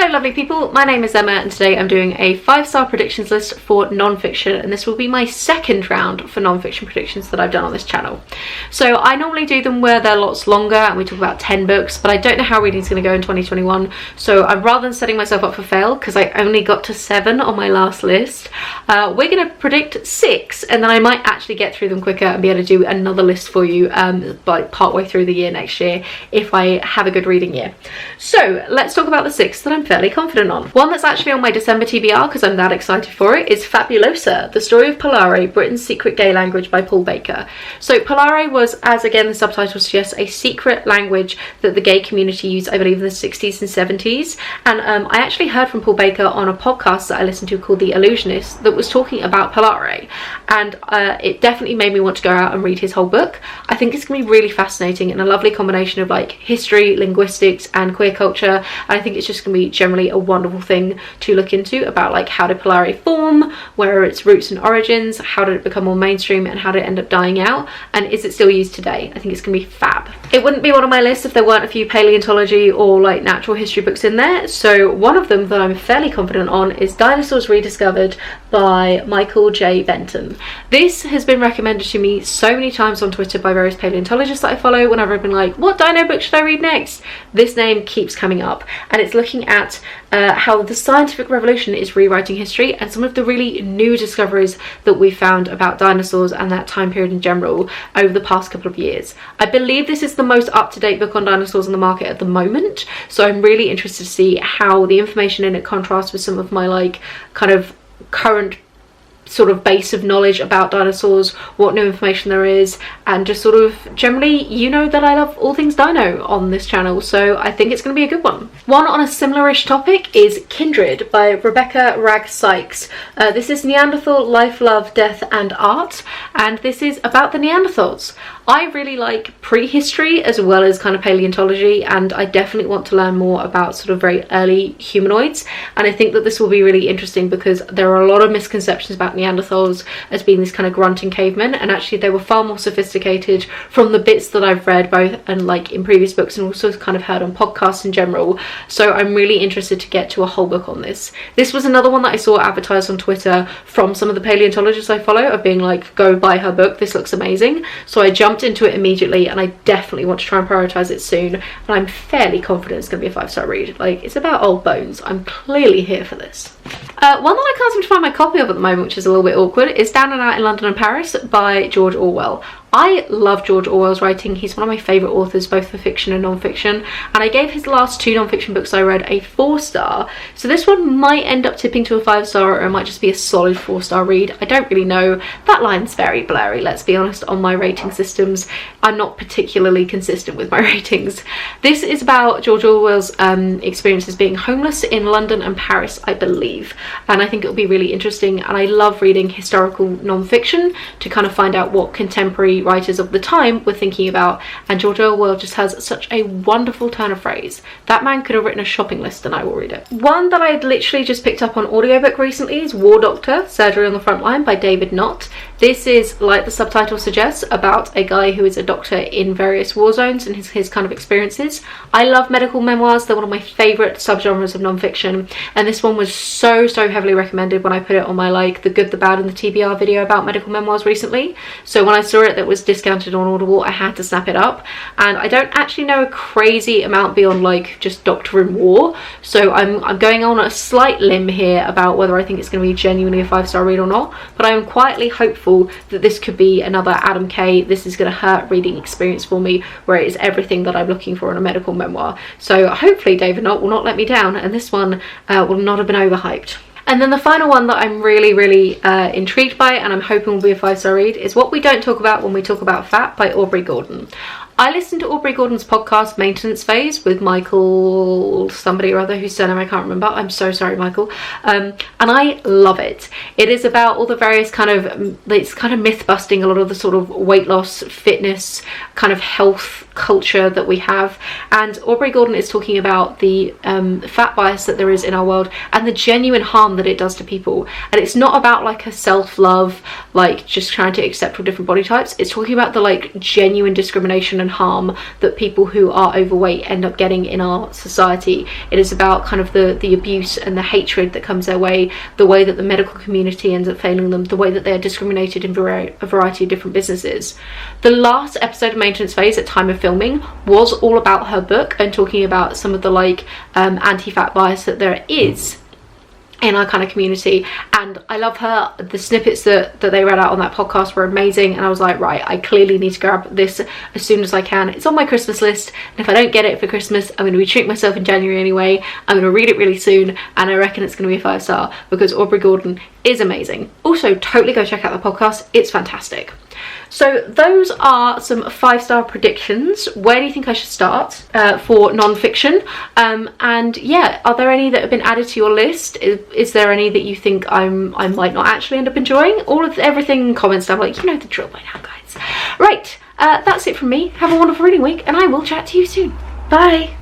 Hello lovely people, my name is Emma and today I'm doing a 5-star predictions list for non-fiction, and this will be my second round for non-fiction predictions that I've done on this channel. So I normally do them where they're lots longer and we talk about 10 books, but I don't know how reading's going to go in 2021, so rather than setting myself up for fail, because I only got to 7 on my last list, we're going to predict 6 and then I might actually get through them quicker and be able to do another list for you by partway through the year next year if I have a good reading year. So let's talk about the 6 that I'm fairly confident on. One that's actually on my December TBR because I'm that excited for it is Fabulosa, the story of Polare, Britain's secret gay language by Paul Baker. So Polare was, as again the subtitle suggests, a secret language that the gay community used, I believe, in the 60s and 70s. And I actually heard from Paul Baker on a podcast that I listened to called The Illusionist that was talking about Polare, and it definitely made me want to go out and read his whole book. I think it's going to be really fascinating and a lovely combination of like history, linguistics and queer culture. And I think it's just going to be generally a wonderful thing to look into about like how did Polare form, where are its roots and origins, how did it become more mainstream and how did it end up dying out, and is it still used today? I think it's going to be fab. It wouldn't be one on my list if there weren't a few paleontology or like natural history books in there, so one of them that I'm fairly confident on is Dinosaurs Rediscovered by Michael J. Benton. This has been recommended to me so many times on Twitter by various paleontologists that I follow whenever I've been like, what dino book should I read next? This name keeps coming up, and it's looking at how the scientific revolution is rewriting history and some of the really new discoveries that we found about dinosaurs and that time period in general over the past couple of years. I believe this is the most up-to-date book on dinosaurs on the market at the moment, so I'm really interested to see how the information in it contrasts with some of my like kind of current sort of base of knowledge about dinosaurs, what new information there is, and just sort of generally, you know that I love all things dino on this channel, so I think it's going to be a good one. One on a similar-ish topic is Kindred by Wragg Sykes. This is Neanderthal Life, Love, Death and Art, and this is about the Neanderthals. I really like prehistory as well as kind of paleontology, and I definitely want to learn more about sort of very early humanoids, and I think that this will be really interesting because there are a lot of misconceptions about Neanderthals as being these kind of grunting cavemen, and actually they were far more sophisticated from the bits that I've read both and like in previous books and also kind of heard on podcasts in general, so I'm really interested to get to a whole book on this. This was another one that I saw advertised on Twitter from some of the paleontologists I follow of being like, go buy her book, this looks amazing, so I jumped into it immediately and I definitely want to try and prioritize it soon, and I'm fairly confident it's going to be a 5-star read. Like, it's about old bones, I'm clearly here for this. One that I can't seem to find my copy of at the moment, which is a little bit awkward, is Down and Out in London and Paris by George Orwell. I love George Orwell's writing. He's one of my favourite authors, both for fiction and non-fiction, and I gave his last 2 non-fiction books I read a 4-star, so this one might end up tipping to a 5-star, or it might just be a solid 4-star read. I don't really know. That line's very blurry, let's be honest, on my rating systems. I'm not particularly consistent with my ratings. This is about George Orwell's experiences being homeless in London and Paris, I believe, and I think it'll be really interesting, and I love reading historical non-fiction to kind of find out what contemporary writers of the time were thinking about, and George Orwell just has such a wonderful turn of phrase. That man could have written a shopping list and I will read it. One that I literally just picked up on audiobook recently is War Doctor, Surgery on the Front Line by David Nott. This is, like the subtitle suggests, about a guy who is a doctor in various war zones and his kind of experiences. I love medical memoirs, they're one of my favourite subgenres of non-fiction, and this one was so heavily recommended when I put it on my like the good, the bad and the TBR video about medical memoirs recently. So when I saw it that was discounted on Audible, I had to snap it up, and I don't actually know a crazy amount beyond like just Doctor in War, so I'm going on a slight limb here about whether I think it's going to be genuinely a 5-star read or not, but I am quietly hopeful that this could be another Adam K This Is Gonna Hurt reading experience for me, where it is everything that I'm looking for in a medical memoir. So hopefully David Nott will not let me down and this one will not have been overhyped. And then the final one that I'm really intrigued by and I'm hoping will be a 5-star read is What We Don't Talk About When We Talk About Fat by Aubrey Gordon. I listened to Aubrey Gordon's podcast Maintenance Phase with Michael somebody or other whose surname I can't remember. I'm so sorry, Michael. And I love it. It is about all the various kind of, it's kind of myth busting a lot of the sort of weight loss, fitness, kind of health culture that we have, and Aubrey Gordon is talking about the fat bias that there is in our world and the genuine harm that it does to people. And it's not about like a self-love, like just trying to accept all different body types. It's talking about the like genuine discrimination and harm that people who are overweight end up getting in our society. It is about kind of the abuse and the hatred that comes their way, the way that the medical community ends up failing them, the way that they're discriminated in a variety of different businesses. The last episode of Maintenance Phase at time of filming was all about her book and talking about some of the like anti-fat bias that there is in our kind of community, and I love her. The snippets that they read out on that podcast were amazing, and I was like, right, I clearly need to grab this as soon as I can. It's on my Christmas list, and if I don't get it for Christmas, I'm going to be treating myself in January anyway. I'm going to read it really soon, and I reckon it's going to be a 5-star because Aubrey Gordon is amazing. Also, totally go check out the podcast, it's fantastic. So those are some 5-star predictions. Where do you think I should start for non-fiction? And yeah, are there any that have been added to your list? Is there any that you think I might not actually end up enjoying? Everything comments down, like, you know the drill by now, guys. Right, that's it from me. Have a wonderful reading week, and I will chat to you soon. Bye.